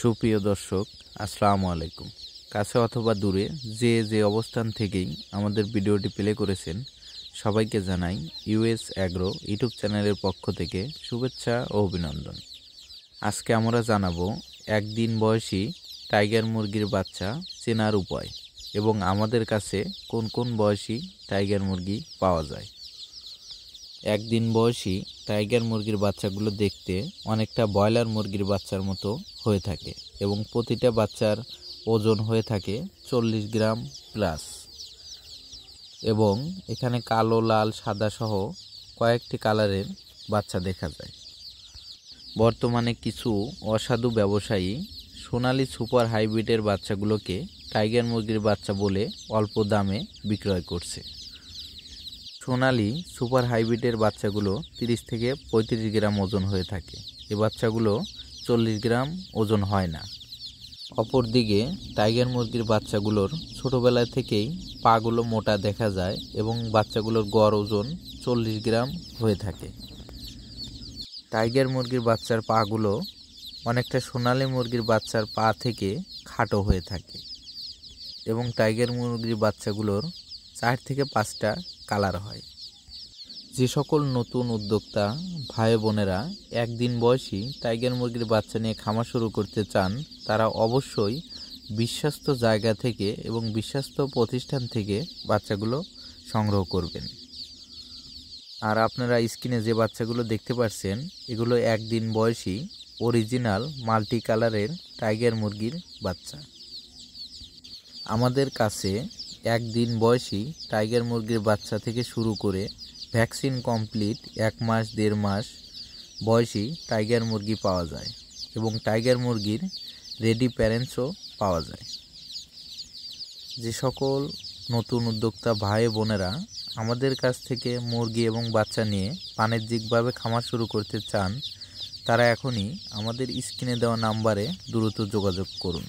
সুপ্রিয় দর্শক, আসসালামু আলাইকুম। কাছে অথবা দূরে যে অবস্থান থেকেই আমাদের ভিডিওটি প্লে করেছেন, সবাইকে জানাই ইউএস অ্যাগ্রো ইউটিউব চ্যানেলের পক্ষ থেকে শুভেচ্ছা ও অভিনন্দন। আজকে আমরা জানাবো একদিন বয়সী টাইগার মুরগির বাচ্চা চেনার উপায় এবং আমাদের কাছে কোন কোন বয়সী টাইগার মুরগি পাওয়া যায়। একদিন বয়সী টাইগার মুরগির বাচ্চাগুলো দেখতে অনেকটা ব্রয়লার মুরগির বাচ্চার মতো হয়ে থাকে এবং প্রতিটা বাচ্চার ওজন হয়ে থাকে 40 গ্রাম প্লাস, এবং এখানে কালো, লাল, সাদা সহ কয়েকটি কালারের বাচ্চা দেখা যায়। বর্তমানে কিছু অসাধু ব্যবসায়ী সোনালী সুপার হাইব্রিডের বাচ্চাগুলোকে টাইগার মুরগির বাচ্চা বলে অল্প দামে বিক্রয় করছে। সোনালী সুপার হাইব্রিডের বাচ্চাগুলো 30 থেকে 35 গ্রাম ওজন হয়ে থাকে। এই বাচ্চাগুলো 40 গ্রাম ওজন হয় না। অপরদিকে টাইগার মুরগির বাচ্চাগুলোর ছোটোবেলা থেকেই পাগুলো মোটা দেখা যায় এবং বাচ্চাগুলোর গড় ওজন 40 গ্রাম হয়ে থাকে। টাইগার মুরগির বাচ্চার পাগুলো অনেকটা সোনালী মুরগির বাচ্চার পা থেকে খাটো হয়ে থাকে এবং টাইগার মুরগির বাচ্চাগুলোর 4 থেকে 5টা কালার হয়। যে সকল নতুন উদ্যোক্তা ভাই বোনেরা একদিন বয়সী টাইগার মুরগির বাচ্চা নিয়ে খামার শুরু করতে চান, তারা অবশ্যই বিশ্বস্ত জায়গা থেকে এবং বিশ্বস্ত প্রতিষ্ঠান থেকে বাচ্চাগুলো সংগ্রহ করবেন। আর আপনারা স্ক্রিনে যে বাচ্চাগুলো দেখতে পাচ্ছেন, এগুলো একদিন বয়সী অরিজিনাল মাল্টি কালারের টাইগার মুরগির বাচ্চা। আমাদের কাছে একদিন বয়সী টাইগার মুরগির বাচ্চা থেকে শুরু করে ভ্যাকসিন কমপ্লিট 1 মাস 1.5 মাস বয়সী টাইগার মুরগি পাওয়া যায় এবং টাইগার মুরগির রেডি প্যারেন্টসও পাওয়া যায়। যে সকল নতুন উদ্যোক্তা ভাই বোনেরা আমাদের কাছ থেকে মুরগি এবং বাচ্চা নিয়ে বাণিজ্যিকভাবে খামার শুরু করতে চান, তারা এখনই আমাদের স্ক্রিনে দেওয়া নাম্বারে দ্রুত যোগাযোগ করুন।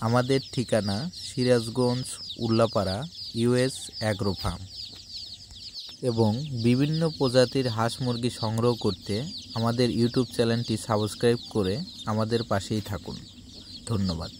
আমাদের ঠিকানা Sirajganj, Ullapara, US agro farm. এবং বিভিন্ন প্রজাতির হাঁস মুরগি সংগ্রহ করতে আমাদের ইউটিউব চ্যানেলটি সাবস্ক্রাইব করে আমাদের পাশেই থাকুন। ধন্যবাদ।